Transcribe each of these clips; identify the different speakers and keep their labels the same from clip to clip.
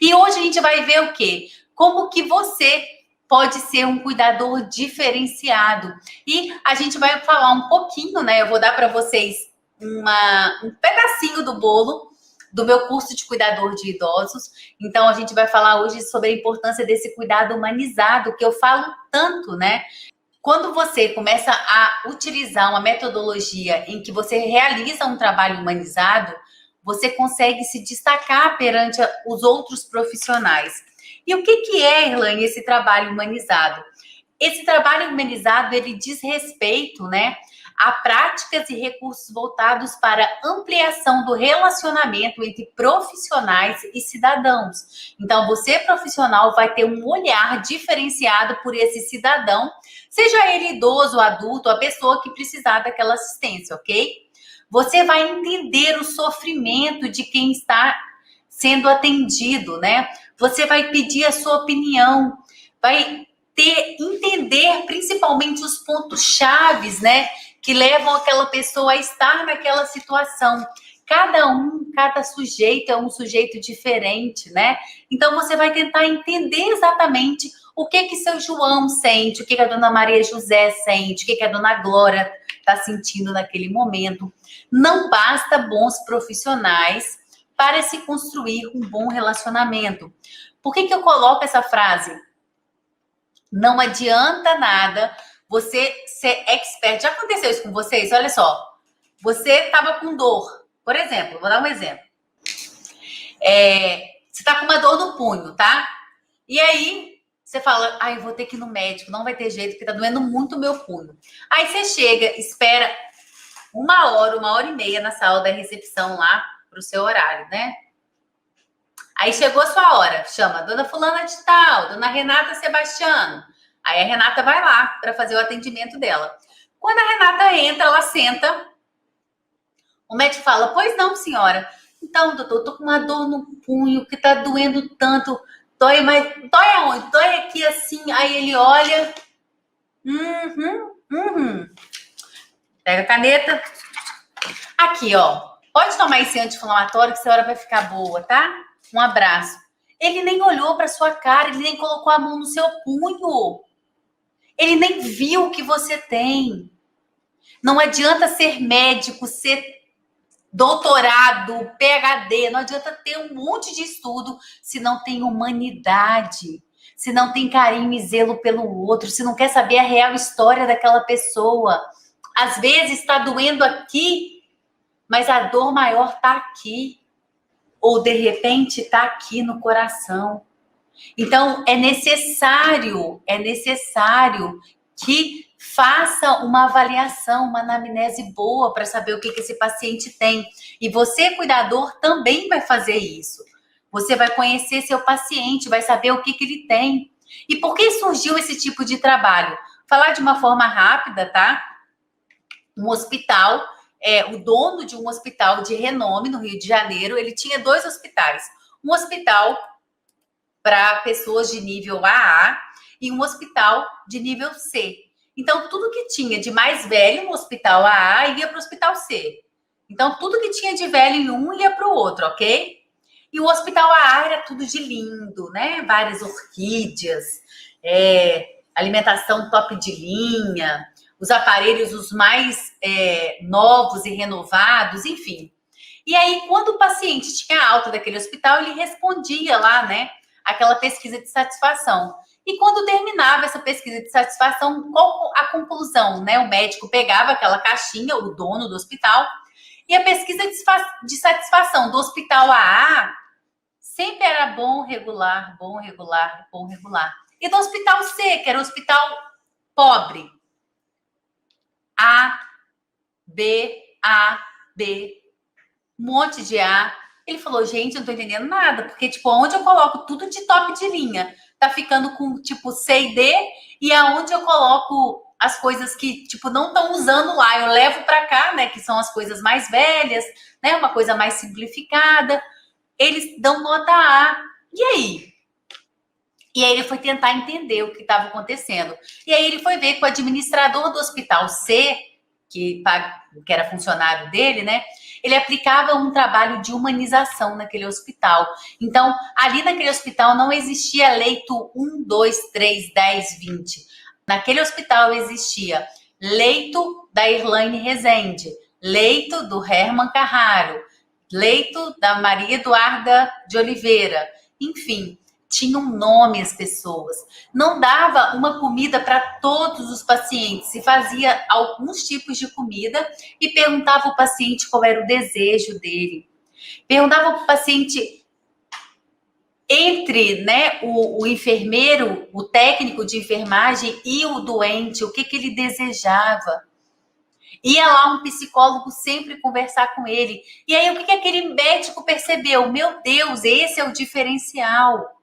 Speaker 1: E hoje a gente vai ver o quê? Como que você pode ser um cuidador diferenciado. E a gente vai falar um pouquinho, né? Eu vou dar para vocês um pedacinho do bolo do meu curso de cuidador de idosos. Então, a gente vai falar hoje sobre a importância desse cuidado humanizado, que eu falo tanto, né? Quando você começa a utilizar uma metodologia em que você realiza um trabalho humanizado, você consegue se destacar perante os outros profissionais. E o que é, Irlane, esse trabalho humanizado? Esse trabalho humanizado, ele diz respeito, né, a práticas e recursos voltados para ampliação do relacionamento entre profissionais e cidadãos. Então, você, profissional, vai ter um olhar diferenciado por esse cidadão, seja ele idoso, adulto, a pessoa que precisar daquela assistência, ok? Você vai entender o sofrimento de quem está sendo atendido, né? Você vai pedir a sua opinião, vai entender principalmente os pontos chaves, né? Que levam aquela pessoa a estar naquela situação. Cada sujeito é um sujeito diferente, né? Então você vai tentar entender exatamente o que seu João sente, o que a dona Maria José sente, o que a dona Glória está sentindo naquele momento. Não basta bons profissionais para se construir um bom relacionamento. Por que eu coloco essa frase? Não adianta nada você ser expert. Já aconteceu isso com vocês? Olha só. Você estava com dor. Por exemplo, vou dar um exemplo. Você está com uma dor no punho, tá? E aí, você fala, eu vou ter que ir no médico, não vai ter jeito, porque tá doendo muito o meu punho. Aí você chega, espera 1 hora e meia na sala da recepção lá pro seu horário, né? Aí chegou a sua hora, chama Dona Fulana de Tal, Dona Renata Sebastiano. Aí a Renata vai lá para fazer o atendimento dela. Quando a Renata entra, ela senta. O médico fala, pois não, senhora. Então, doutor, eu tô com uma dor no punho que tá doendo tanto. Dói, mas dói aonde? Dói aqui assim. Aí ele olha. Pega a caneta. Aqui, ó. Pode tomar esse anti-inflamatório que a senhora vai ficar boa, tá? Um abraço. Ele nem olhou para sua cara, ele nem colocou a mão no seu punho. Ele nem viu o que você tem. Não adianta ser médico, ser doutorado, PhD, não adianta ter um monte de estudo se não tem humanidade, se não tem carinho e zelo pelo outro, se não quer saber a real história daquela pessoa. Às vezes está doendo aqui, mas a dor maior está aqui. Ou, de repente, está aqui no coração. Então, é necessário que faça uma avaliação, uma anamnese boa para saber o que esse paciente tem. E você, cuidador, também vai fazer isso. Você vai conhecer seu paciente, vai saber o que ele tem. E por que surgiu esse tipo de trabalho? Falar de uma forma rápida, tá? Um hospital, o dono de um hospital de renome no Rio de Janeiro, ele tinha 2 hospitais. Um hospital para pessoas de nível AA e um hospital de nível C. Então, tudo que tinha de mais velho no hospital AA ia para o hospital C. Então, tudo que tinha de velho em um ia para o outro, ok? E o hospital AA era tudo de lindo, né? Várias orquídeas, alimentação top de linha, os aparelhos os mais novos e renovados, enfim. E aí, quando o paciente tinha alta daquele hospital, ele respondia lá, né? Aquela pesquisa de satisfação. E quando terminava essa pesquisa de satisfação, qual a conclusão, né? O médico pegava aquela caixinha, o dono do hospital, e a pesquisa de satisfação do hospital AA sempre era bom, regular, bom, regular, bom, regular. E do hospital C, que era o hospital pobre, A, B, um monte de A. Ele falou, gente, eu não tô entendendo nada, porque, tipo, onde eu coloco tudo de top de linha, tá ficando com, tipo, C e D, e aonde eu coloco as coisas que, tipo, não estão usando lá, eu levo para cá, né, que são as coisas mais velhas, né, uma coisa mais simplificada, eles dão nota A. E aí? E aí ele foi tentar entender o que estava acontecendo. E aí ele foi ver que o administrador do hospital C, que era funcionário dele, né, ele aplicava um trabalho de humanização naquele hospital. Então, ali naquele hospital não existia leito 1, 2, 3, 10, 20. Naquele hospital existia leito da Irlane Rezende, leito do Herman Carraro, leito da Maria Eduarda de Oliveira, enfim, tinham nome as pessoas. Não dava uma comida para todos os pacientes, se fazia alguns tipos de comida e perguntava ao paciente qual era o desejo dele. Perguntava para o paciente, entre, né, o enfermeiro, o técnico de enfermagem e o doente, o que ele desejava. Ia lá um psicólogo sempre conversar com ele. E aí, o que aquele médico percebeu? Meu Deus, esse é o diferencial.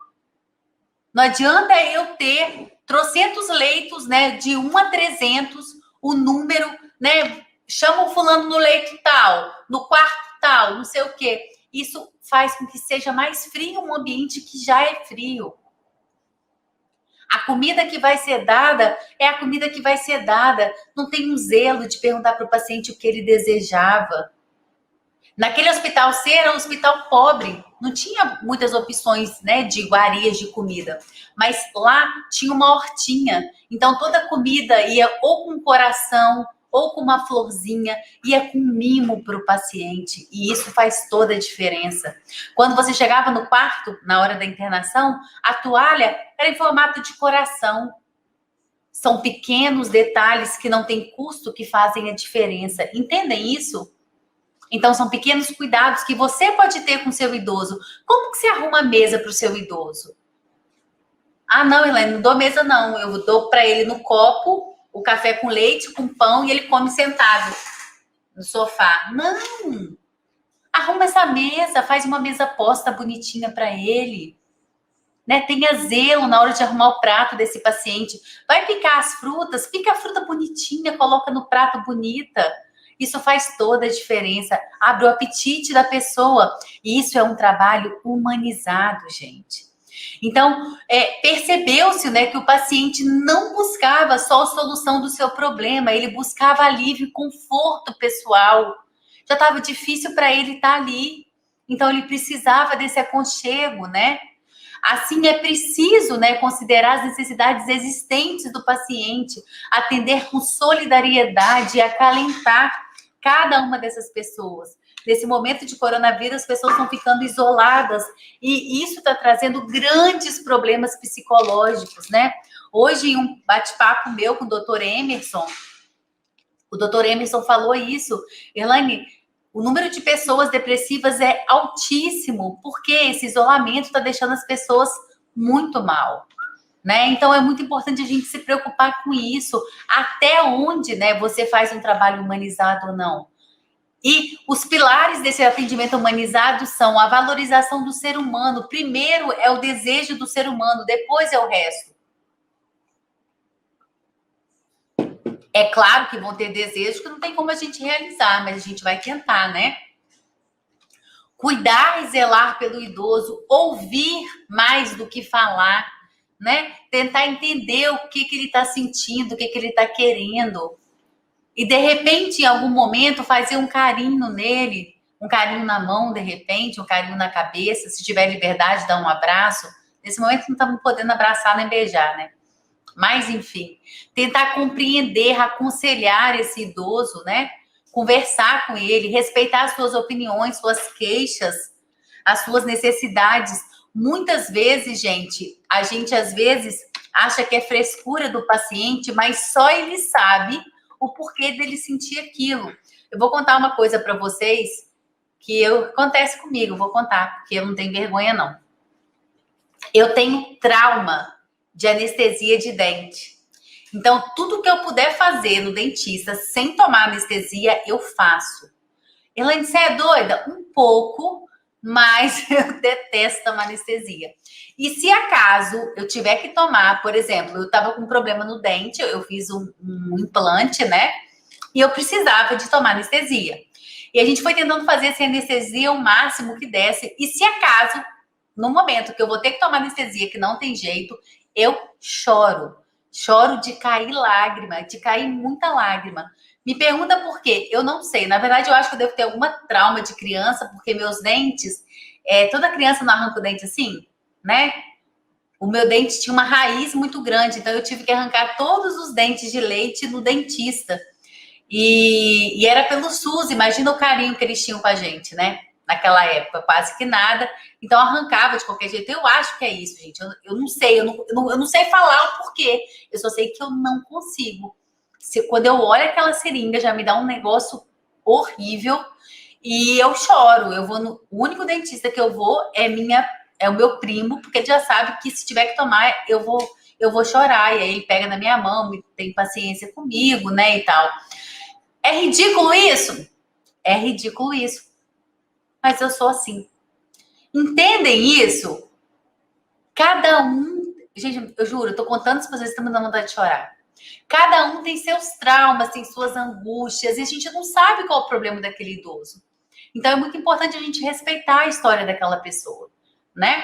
Speaker 1: Não adianta eu ter trocentos leitos, né, de 1 a 300, o número, né, chama o fulano no leito tal, no quarto tal, não sei o quê. Isso faz com que seja mais frio um ambiente que já é frio. A comida que vai ser dada é a comida que vai ser dada. Não tem um zelo de perguntar para o paciente o que ele desejava. Naquele hospital C era um hospital pobre, não tinha muitas opções, né, de iguarias de comida, mas lá tinha uma hortinha, então toda comida ia ou com coração, ou com uma florzinha, ia com mimo para o paciente, e isso faz toda a diferença. Quando você chegava no quarto, na hora da internação, a toalha era em formato de coração. São pequenos detalhes que não têm custo que fazem a diferença. Entendem isso? Então, são pequenos cuidados que você pode ter com o seu idoso. Como que você arruma a mesa para o seu idoso? Ah, não, Elaine, não dou mesa, não. Eu dou para ele no copo, o café com leite, com pão, e ele come sentado no sofá. Não! Arruma essa mesa, faz uma mesa posta bonitinha para ele. Né? Tenha zelo na hora de arrumar o prato desse paciente. Vai picar as frutas, pica a fruta bonitinha, coloca no prato bonita. Isso faz toda a diferença, abre o apetite da pessoa. E isso é um trabalho humanizado, gente. Então, percebeu-se, né, que o paciente não buscava só a solução do seu problema, ele buscava alívio e conforto pessoal. Já estava difícil para ele estar ali. Então, ele precisava desse aconchego, né? Assim, é preciso, né, considerar as necessidades existentes do paciente, atender com solidariedade e acalentar cada uma dessas pessoas. Nesse momento de coronavírus, as pessoas estão ficando isoladas e isso está trazendo grandes problemas psicológicos, né? Hoje, em um bate-papo meu com o Dr. Emerson, o Dr. Emerson falou isso. Elaine, o número de pessoas depressivas é altíssimo, porque esse isolamento está deixando as pessoas muito mal. Né? Então, é muito importante a gente se preocupar com isso. Até onde, né, você faz um trabalho humanizado ou não. E os pilares desse atendimento humanizado são a valorização do ser humano. Primeiro é o desejo do ser humano, depois é o resto. É claro que vão ter desejos que não tem como a gente realizar, mas a gente vai tentar, né? Cuidar e zelar pelo idoso, ouvir mais do que falar, né? Tentar entender o que ele está sentindo, o que ele está querendo. E, de repente, em algum momento, fazer um carinho nele, um carinho na mão, de repente, um carinho na cabeça. Se tiver liberdade, dar um abraço. Nesse momento, não estamos podendo abraçar nem beijar, né? Mas, enfim, tentar compreender, aconselhar esse idoso, né? Conversar com ele, respeitar as suas opiniões, suas queixas, as suas necessidades. Muitas vezes, gente, a gente às vezes acha que é frescura do paciente, mas só ele sabe o porquê dele sentir aquilo. Eu vou contar uma coisa para vocês que acontece comigo, vou contar, porque eu não tenho vergonha, não. Eu tenho trauma de anestesia de dente. Então, tudo que eu puder fazer no dentista sem tomar anestesia, eu faço. Elaine, você é doida? Um pouco, mas eu detesto tomar anestesia. E se acaso eu tiver que tomar, por exemplo, eu estava com um problema no dente, eu fiz um implante, né? E eu precisava de tomar anestesia. E a gente foi tentando fazer essa anestesia o máximo que desse. E se acaso, no momento que eu vou ter que tomar anestesia, que não tem jeito, eu choro. Choro de cair lágrima, de cair muita lágrima. Me pergunta por quê? Eu não sei. Na verdade, eu acho que eu devo ter alguma trauma de criança, porque meus dentes, toda criança não arranca o dente assim, né? O meu dente tinha uma raiz muito grande, então eu tive que arrancar todos os dentes de leite no dentista. E era pelo SUS, imagina o carinho que eles tinham com a gente, né? Naquela época, quase que nada. Então arrancava de qualquer jeito. Eu acho que é isso, gente. Eu não sei, eu não sei falar o porquê. Eu só sei que eu não consigo. Quando eu olho aquela seringa, já me dá um negócio horrível e eu choro. O único dentista que eu vou é o meu primo, porque ele já sabe que se tiver que tomar, eu vou chorar. E aí ele pega na minha mão, tem paciência comigo, né, e tal. É ridículo isso? É ridículo isso. Mas eu sou assim. Entendem isso? Cada um... Gente, eu juro, eu tô contando se vocês estão me dando vontade de chorar. Cada um tem seus traumas, tem suas angústias, e a gente não sabe qual é o problema daquele idoso. Então é muito importante a gente respeitar a história daquela pessoa, né?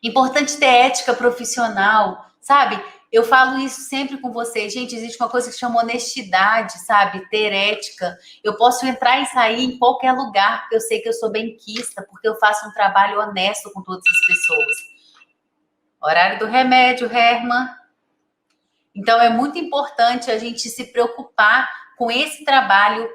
Speaker 1: Importante ter ética profissional, sabe? Eu falo isso sempre com vocês. Gente, existe uma coisa que chama honestidade, sabe? Ter ética. Eu posso entrar e sair em qualquer lugar, porque eu sei que eu sou benquista, porque eu faço um trabalho honesto com todas as pessoas. Horário do remédio, Herman. Então, é muito importante a gente se preocupar com esse trabalho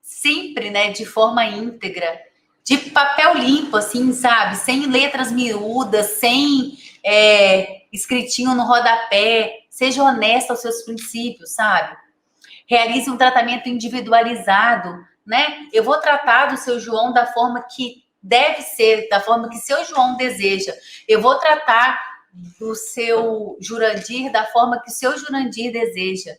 Speaker 1: sempre, né, de forma íntegra, de papel limpo, assim, sabe? Sem letras miúdas, sem escritinho no rodapé. Seja honesta aos seus princípios, sabe? Realize um tratamento individualizado, né? Eu vou tratar do seu João da forma que deve ser, da forma que seu João deseja. Eu vou tratar do seu Jurandir da forma que o seu Jurandir deseja.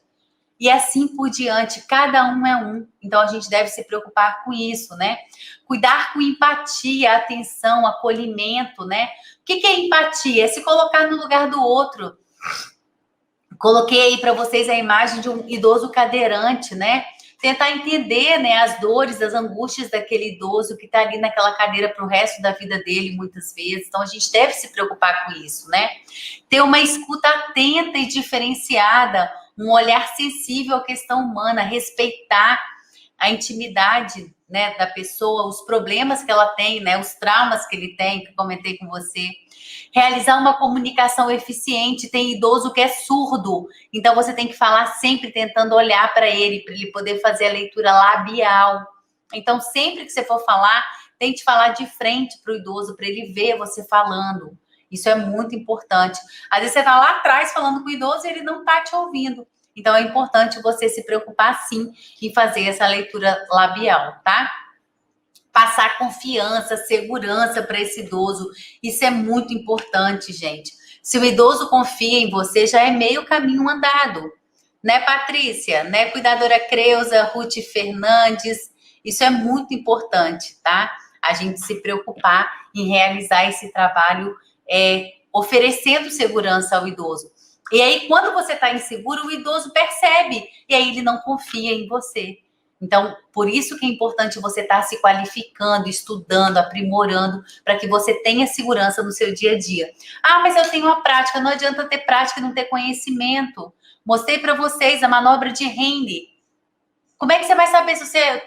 Speaker 1: E assim por diante, cada um é um. Então a gente deve se preocupar com isso, né? Cuidar com empatia, atenção, acolhimento, né? O que é empatia? É se colocar no lugar do outro. Coloquei aí para vocês a imagem de um idoso cadeirante, né? Tentar entender, né, as dores, as angústias daquele idoso que está ali naquela cadeira para o resto da vida dele, muitas vezes. Então, a gente deve se preocupar com isso, né? Ter uma escuta atenta e diferenciada, um olhar sensível à questão humana, respeitar a intimidade, né, da pessoa, os problemas que ela tem, né, os traumas que ele tem, que eu comentei com você. Realizar uma comunicação eficiente. Tem idoso que é surdo, então você tem que falar sempre tentando olhar para ele poder fazer a leitura labial. Então, sempre que você for falar, tente falar de frente para o idoso, para ele ver você falando. Isso é muito importante. Às vezes você está lá atrás falando com o idoso e ele não está te ouvindo. Então, é importante você se preocupar, sim, em fazer essa leitura labial, tá? Passar confiança, segurança para esse idoso. Isso é muito importante, gente. Se o idoso confia em você, já é meio caminho andado. Né, Patrícia? Né, cuidadora Creuza, Ruth Fernandes. Isso é muito importante, tá? A gente se preocupar em realizar esse trabalho oferecendo segurança ao idoso. E aí, quando você está inseguro, o idoso percebe. E aí, ele não confia em você. Então, por isso que é importante você estar se qualificando, estudando, aprimorando, para que você tenha segurança no seu dia a dia. Ah, mas eu tenho uma prática. Não adianta ter prática e não ter conhecimento. Mostrei para vocês a manobra de Henry. Como é que você vai saber se você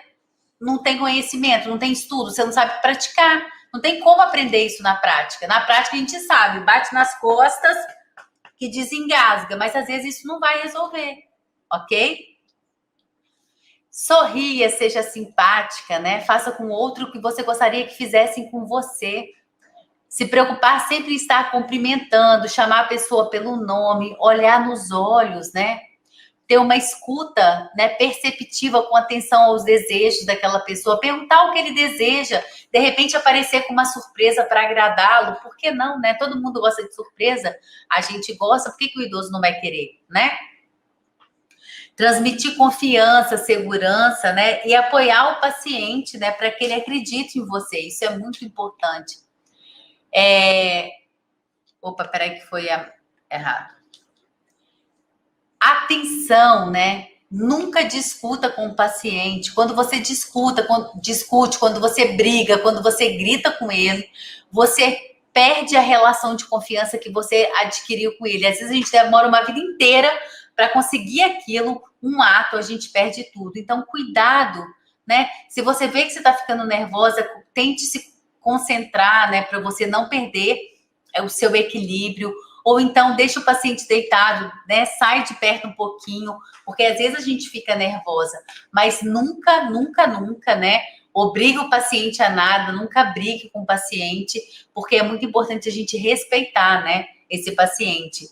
Speaker 1: não tem conhecimento, não tem estudo, você não sabe praticar? Não tem como aprender isso na prática. Na prática a gente sabe, bate nas costas que desengasga, mas às vezes isso não vai resolver, ok? Sorria, seja simpática, né? Faça com o outro o que você gostaria que fizessem com você. Se preocupar sempre em estar cumprimentando, chamar a pessoa pelo nome, olhar nos olhos, né? Ter uma escuta, né, perceptiva, com atenção aos desejos daquela pessoa, perguntar o que ele deseja, de repente aparecer com uma surpresa para agradá-lo. Por que não, né? Todo mundo gosta de surpresa, a gente gosta, por que o idoso não vai querer, né? Transmitir confiança, segurança, né? E apoiar o paciente, né? Para que ele acredite em você. Isso é muito importante. Opa, peraí que foi errado. Atenção, né? Nunca discuta com o paciente. Quando você discute, quando você briga, quando você grita com ele, você perde a relação de confiança que você adquiriu com ele. Às vezes a gente demora uma vida inteira para conseguir aquilo, um ato, a gente perde tudo. Então, cuidado, né? Se você vê que você está ficando nervosa, tente se concentrar, né? Para você não perder o seu equilíbrio. Ou então, deixa o paciente deitado, né? Sai de perto um pouquinho, porque às vezes a gente fica nervosa, mas nunca, nunca, nunca, né? Obriga o paciente a nada, nunca brigue com o paciente, porque é muito importante a gente respeitar, né? Esse paciente.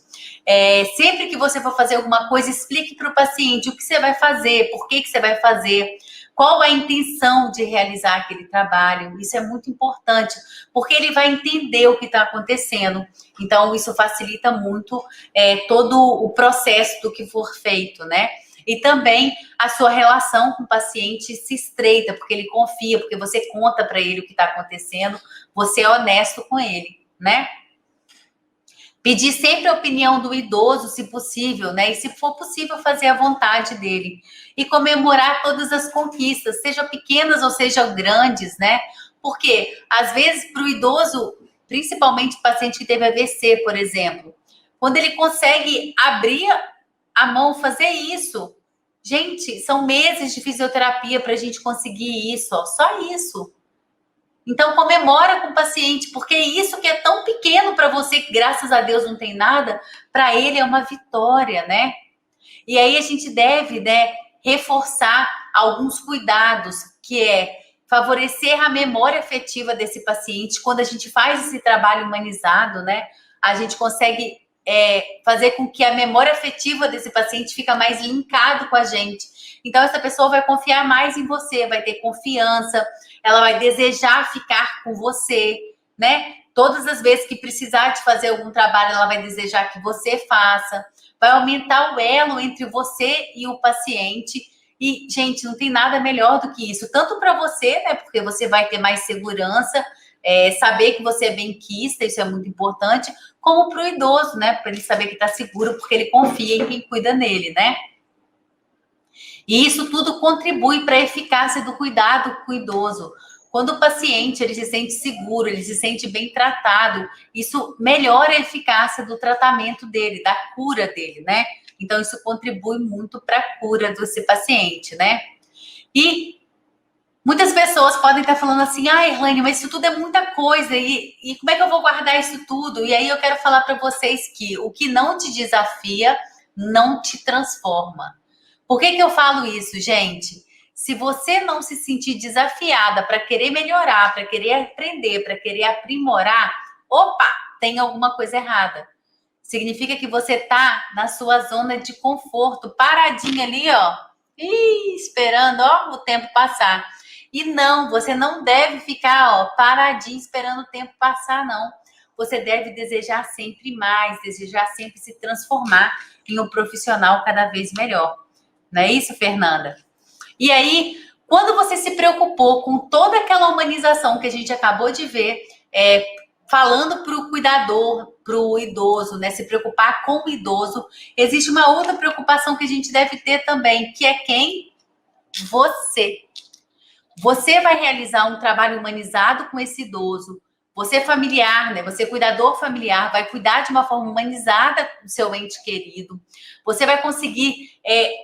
Speaker 1: Sempre que você for fazer alguma coisa, explique para o paciente o que você vai fazer, por que você vai fazer, qual a intenção de realizar aquele trabalho. Isso é muito importante, porque ele vai entender o que está acontecendo. Então, isso facilita muito todo o processo do que for feito, né? E também a sua relação com o paciente se estreita, porque ele confia, porque você conta para ele o que está acontecendo, você é honesto com ele, né? Pedir sempre a opinião do idoso, se possível, né? E se for possível, fazer a vontade dele. E comemorar todas as conquistas, sejam pequenas ou sejam grandes, né? Porque, às vezes, para o idoso, principalmente o paciente que teve AVC, por exemplo, quando ele consegue abrir a mão, fazer isso, gente, são meses de fisioterapia para a gente conseguir isso, ó, só isso. Então, comemora com o paciente, porque isso que é tão pequeno para você, que graças a Deus não tem nada, para ele é uma vitória, né? E aí a gente deve, né, reforçar alguns cuidados, que é favorecer a memória afetiva desse paciente. Quando a gente faz esse trabalho humanizado, né, a gente consegue fazer com que a memória afetiva desse paciente fica mais linkado com a gente. Então, essa pessoa vai confiar mais em você, vai ter confiança, ela vai desejar ficar com você, né? Todas as vezes que precisar de fazer algum trabalho, ela vai desejar que você faça. Vai aumentar o elo entre você e o paciente. E, gente, não tem nada melhor do que isso. Tanto para você, né? Porque você vai ter mais segurança, saber que você é benquista, isso é muito importante, como para o idoso, né? Para ele saber que está seguro, porque ele confia em quem cuida nele, né? E isso tudo contribui para a eficácia do cuidado com o idoso. Quando o paciente ele se sente seguro, ele se sente bem tratado, isso melhora a eficácia do tratamento dele, da cura dele, né? Então, isso contribui muito para a cura desse paciente, né? E muitas pessoas podem estar falando assim, Elaine, mas isso tudo é muita coisa, e como é que eu vou guardar isso tudo? E aí eu quero falar para vocês que o que não te desafia, não te transforma. Por que eu falo isso, gente? Se você não se sentir desafiada para querer melhorar, para querer aprender, para querer aprimorar, opa, tem alguma coisa errada. Significa que você tá na sua zona de conforto, paradinha ali, ó, esperando, ó, o tempo passar. E não, você não deve ficar, ó, paradinho esperando o tempo passar, não. Você deve desejar sempre mais, desejar sempre se transformar em um profissional cada vez melhor. Não é isso, Fernanda? E aí, quando você se preocupou com toda aquela humanização que a gente acabou de ver, falando para o cuidador, para o idoso, né, se preocupar com o idoso, existe uma outra preocupação que a gente deve ter também, que é quem? Você. Você vai realizar um trabalho humanizado com esse idoso. Você familiar, né? Você cuidador familiar, vai cuidar de uma forma humanizada do seu ente querido. Você vai conseguir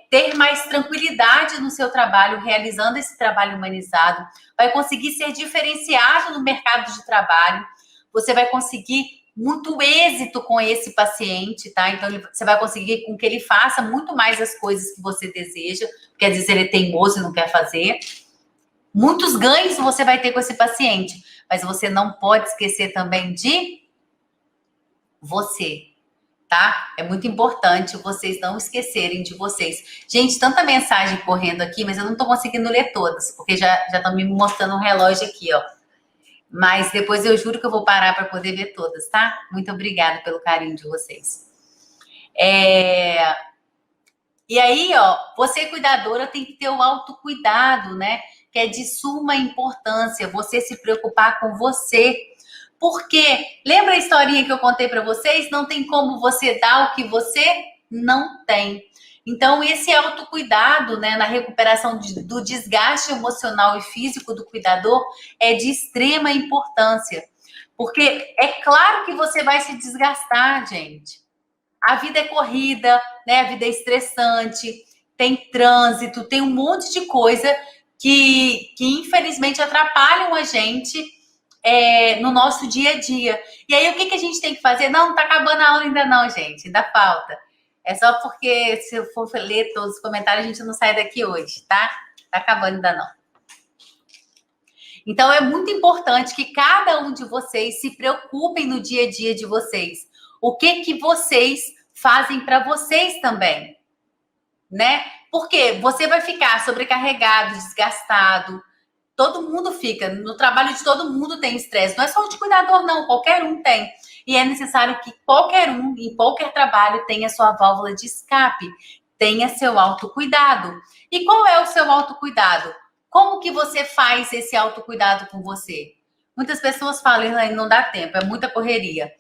Speaker 1: ter mais tranquilidade no seu trabalho, realizando esse trabalho humanizado. Vai conseguir ser diferenciado no mercado de trabalho. Você vai conseguir muito êxito com esse paciente, tá? Então, você vai conseguir com que ele faça muito mais as coisas que você deseja, porque às vezes ele é teimoso e não quer fazer. Muitos ganhos você vai ter com esse paciente, mas você não pode esquecer também de você, tá? É muito importante vocês não esquecerem de vocês. Gente, tanta mensagem correndo aqui, mas eu não tô conseguindo ler todas, porque já estão me mostrando um relógio aqui, ó. Mas depois eu juro que eu vou parar para poder ver todas, tá? Muito obrigada pelo carinho de vocês. E aí, ó, você cuidadora tem que ter o autocuidado, né? Que é de suma importância, você se preocupar com você. Porque, lembra a historinha que eu contei para vocês? Não tem como você dar o que você não tem. Então, esse autocuidado, né, na recuperação do desgaste emocional e físico do cuidador é de extrema importância. Porque é claro que você vai se desgastar, gente. A vida é corrida, né? A vida é estressante, tem trânsito, tem um monte de coisa que infelizmente atrapalham a gente no nosso dia a dia. E aí, o que a gente tem que fazer? Não tá acabando a aula ainda não, gente, ainda falta. É só porque se eu for ler todos os comentários, a gente não sai daqui hoje, tá? Tá acabando ainda não. Então, é muito importante que cada um de vocês se preocupem no dia a dia de vocês. O que vocês fazem para vocês também, né? Porque você vai ficar sobrecarregado, desgastado. Todo mundo fica. No trabalho de todo mundo tem estresse. Não é só o de cuidador, não. Qualquer um tem. E é necessário que qualquer um, em qualquer trabalho, tenha sua válvula de escape. Tenha seu autocuidado. E qual é o seu autocuidado? Como que você faz esse autocuidado com você? Muitas pessoas falam, não dá tempo, é muita correria.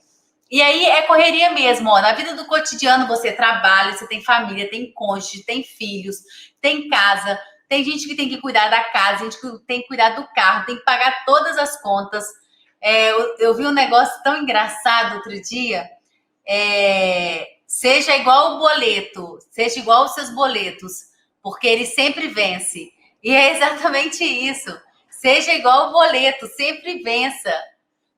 Speaker 1: E aí é correria mesmo, ó. Na vida do cotidiano você trabalha, você tem família, tem cônjuge, tem filhos, tem casa, tem gente que tem que cuidar da casa, gente que tem que cuidar do carro, tem que pagar todas as contas. Eu vi um negócio tão engraçado outro dia. Seja igual o boleto, seja igual os seus boletos, porque ele sempre vence. E é exatamente isso. Seja igual o boleto, sempre vença.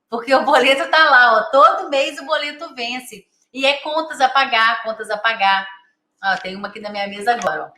Speaker 1: Porque o boleto tá lá, ó. Todo mês o boleto vence. E é contas a pagar, contas a pagar. Ó, tem uma aqui na minha mesa agora, ó.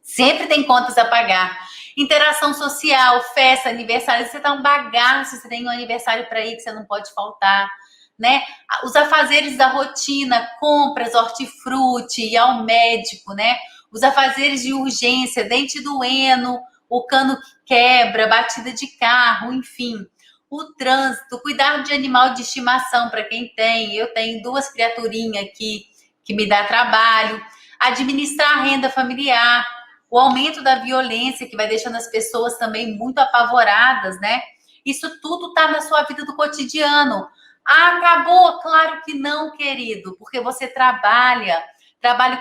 Speaker 1: Sempre tem contas a pagar. Interação social, festa, aniversário. Você tá um bagaço, você tem um aniversário para ir que você não pode faltar, né? Os afazeres da rotina, compras, hortifruti, ir ao médico, né? Os afazeres de urgência, dente doendo, o cano que quebra, batida de carro, enfim. O trânsito, cuidar de animal de estimação para quem tem. Eu tenho 2 criaturinhas aqui que me dá trabalho. Administrar a renda familiar, o aumento da violência que vai deixando as pessoas também muito apavoradas, né? Isso tudo está na sua vida do cotidiano. Ah, acabou? Claro que não, querido, porque você trabalha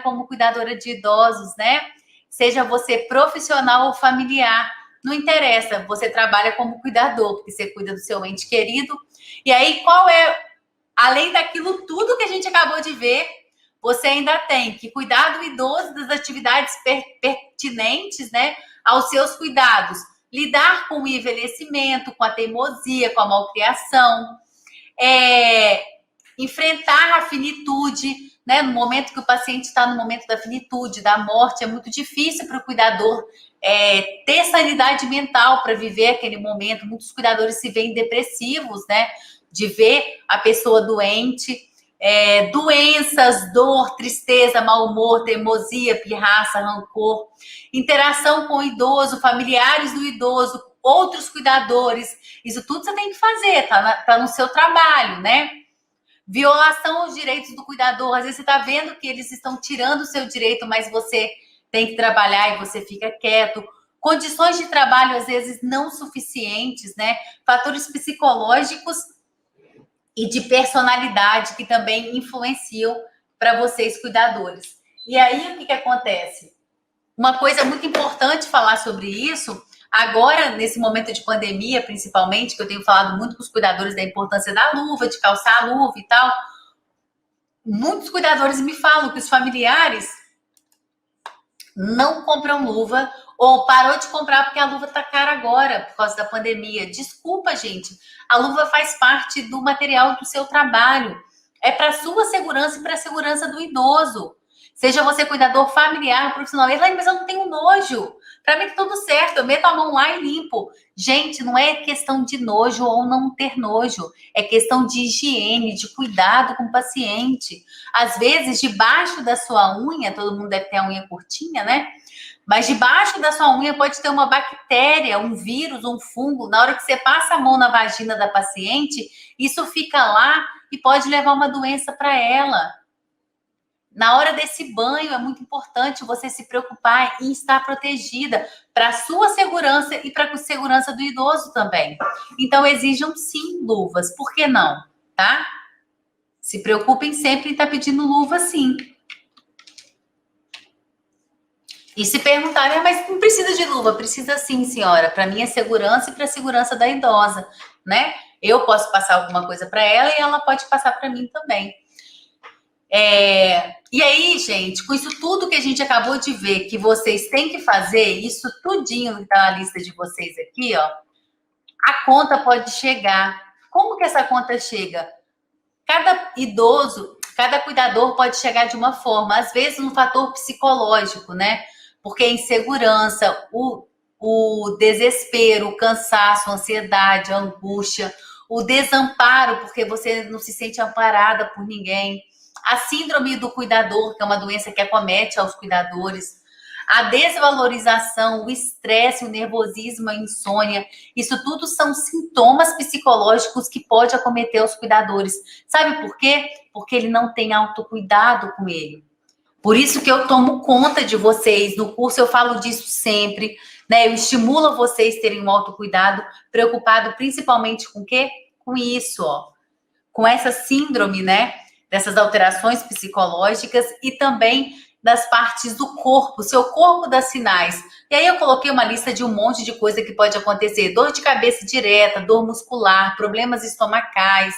Speaker 1: como cuidadora de idosos, né? Seja você profissional ou familiar, não interessa, você trabalha como cuidador, porque você cuida do seu ente querido. E aí, além daquilo tudo que a gente acabou de ver, você ainda tem que cuidar do idoso, das atividades pertinentes, né, aos seus cuidados. Lidar com o envelhecimento, com a teimosia, com a malcriação. Enfrentar a finitude, né? No momento que o paciente está no momento da finitude, da morte, é muito difícil para o cuidador ter sanidade mental para viver aquele momento. Muitos cuidadores se veem depressivos, né? De ver a pessoa doente. Doenças, dor, tristeza, mau humor, teimosia, pirraça, rancor. Interação com o idoso, familiares do idoso, outros cuidadores. Isso tudo você tem que fazer, tá no seu trabalho, né? Violação aos direitos do cuidador. Às vezes você está vendo que eles estão tirando o seu direito, mas você tem que trabalhar e você fica quieto. Condições de trabalho, às vezes, não suficientes, né? Fatores psicológicos e de personalidade que também influenciam para vocês, cuidadores. E aí, o que acontece? Uma coisa muito importante falar sobre isso, agora, nesse momento de pandemia, principalmente, que eu tenho falado muito com os cuidadores da importância da luva, de calçar a luva e tal. Muitos cuidadores me falam que os familiares não compram luva ou parou de comprar porque a luva tá cara agora, por causa da pandemia. Desculpa, gente. A luva faz parte do material do seu trabalho. É para sua segurança e para a segurança do idoso. Seja você cuidador familiar, profissional. Mas eu não tenho nojo. Para mim tá tudo certo. Eu meto a mão lá e limpo. Gente, não é questão de nojo ou não ter nojo. É questão de higiene, de cuidado com o paciente. Às vezes, debaixo da sua unha, todo mundo deve ter a unha curtinha, né? Mas debaixo da sua unha pode ter uma bactéria, um vírus, um fungo. Na hora que você passa a mão na vagina da paciente, isso fica lá e pode levar uma doença para ela. Na hora desse banho, é muito importante você se preocupar em estar protegida para a sua segurança e para a segurança do idoso também. Então, exijam sim luvas. Por que não? Tá? Se preocupem sempre em estar pedindo luva, sim. E se perguntarem, mas não precisa de luva? Precisa sim, senhora, para minha segurança e para a segurança da idosa, né? Eu posso passar alguma coisa para ela e ela pode passar para mim também. E aí, gente, com isso tudo que a gente acabou de ver, que vocês têm que fazer, isso tudinho que tá na lista de vocês aqui, ó, a conta pode chegar. Como que essa conta chega? Cada idoso, cada cuidador pode chegar de uma forma, às vezes um fator psicológico, né? Porque a insegurança, o desespero, o cansaço, a ansiedade, a angústia, o desamparo, porque você não se sente amparada por ninguém, a síndrome do cuidador, que é uma doença que acomete aos cuidadores, a desvalorização, o estresse, o nervosismo, a insônia, isso tudo são sintomas psicológicos que pode acometer os cuidadores. Sabe por quê? Porque ele não tem autocuidado com ele. Por isso que eu tomo conta de vocês. No curso eu falo disso sempre, né? Eu estimulo vocês a terem um autocuidado, preocupado principalmente com o quê? Com isso, ó. Com essa síndrome, né? Dessas alterações psicológicas e também das partes do corpo, seu corpo dá sinais. E aí eu coloquei uma lista de um monte de coisa que pode acontecer. Dor de cabeça direta, dor muscular, problemas estomacais,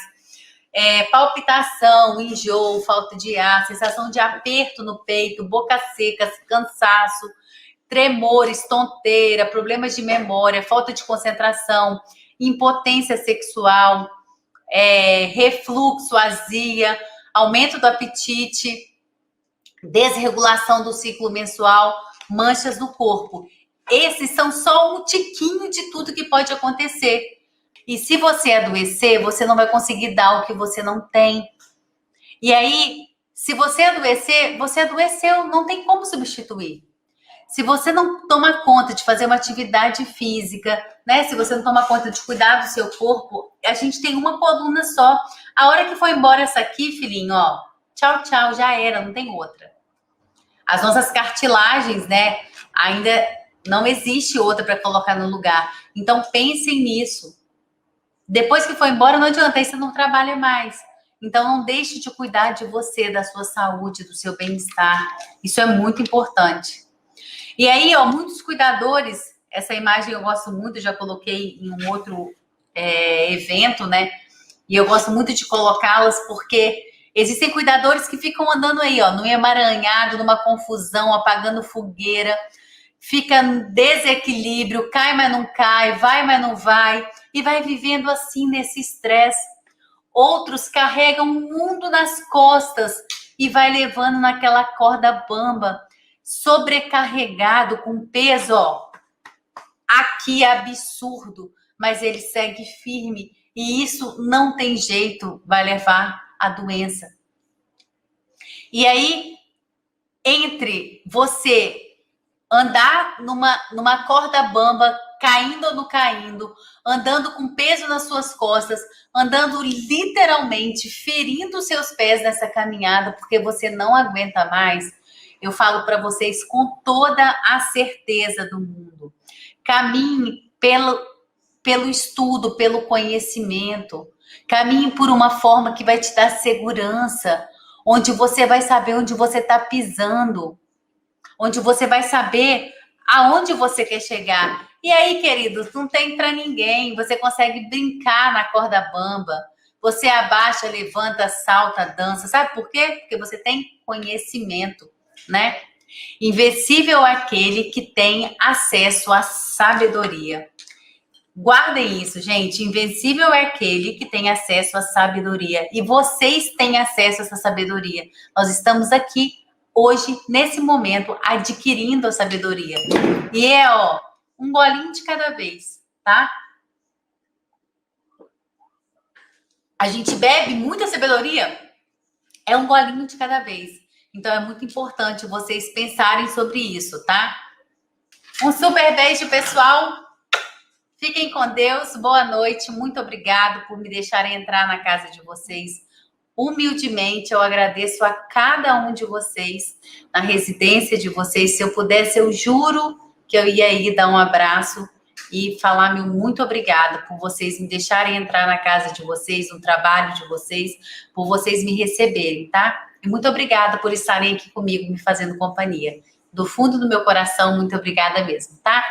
Speaker 1: palpitação, enjoo, falta de ar, sensação de aperto no peito, boca seca, cansaço, tremores, tonteira, problemas de memória, falta de concentração, impotência sexual, refluxo, azia, aumento do apetite, desregulação do ciclo menstrual, manchas no corpo. Esses são só um tiquinho de tudo que pode acontecer. E se você adoecer, você não vai conseguir dar o que você não tem. E aí, se você adoecer, você adoeceu, não tem como substituir. Se você não toma conta de fazer uma atividade física, né? Se você não toma conta de cuidar do seu corpo, a gente tem uma coluna só. A hora que for embora essa aqui, filhinho, ó, tchau, tchau, já era, não tem outra. As nossas cartilagens, né? Ainda não existe outra para colocar no lugar. Então, pensem nisso. Depois que for embora, não adianta, aí você não trabalha mais. Então, não deixe de cuidar de você, da sua saúde, do seu bem-estar. Isso é muito importante. E aí, ó, muitos cuidadores, essa imagem eu gosto muito, já coloquei em um outro evento, né? E eu gosto muito de colocá-las porque existem cuidadores que ficam andando aí, ó, no emaranhado, numa confusão, apagando fogueira, fica no desequilíbrio, cai, mas não cai, vai, mas não vai, e vai vivendo assim nesse estresse. Outros carregam o mundo nas costas e vai levando naquela corda bamba, sobrecarregado, com peso, ó, aqui absurdo, mas ele segue firme e isso não tem jeito, vai levar à doença. E aí, entre você andar numa corda bamba, caindo ou não caindo, andando com peso nas suas costas, andando literalmente ferindo os seus pés nessa caminhada, porque você não aguenta mais, eu falo para vocês com toda a certeza do mundo. Caminhe pelo estudo, pelo conhecimento. Caminhe por uma forma que vai te dar segurança, onde você vai saber onde você está pisando, onde você vai saber aonde você quer chegar. E aí, queridos, não tem para ninguém. Você consegue brincar na corda bamba. Você abaixa, levanta, salta, dança. Sabe por quê? Porque você tem conhecimento, né? Invencível é aquele que tem acesso à sabedoria. Guardem isso, gente. Invencível é aquele que tem acesso à sabedoria. E vocês têm acesso a essa sabedoria. Nós estamos aqui hoje, nesse momento, adquirindo a sabedoria. E ó, um golinho de cada vez, tá? A gente bebe muita sabedoria, é um golinho de cada vez. Então, é muito importante vocês pensarem sobre isso, tá? Um super beijo, pessoal. Fiquem com Deus. Boa noite. Muito obrigado por me deixarem entrar na casa de vocês. Humildemente, eu agradeço a cada um de vocês, na residência de vocês. Se eu pudesse, eu juro que eu ia aí dar um abraço e falar meu muito obrigada por vocês me deixarem entrar na casa de vocês, no trabalho de vocês, por vocês me receberem, tá? E muito obrigada por estarem aqui comigo, me fazendo companhia. Do fundo do meu coração, muito obrigada mesmo, tá?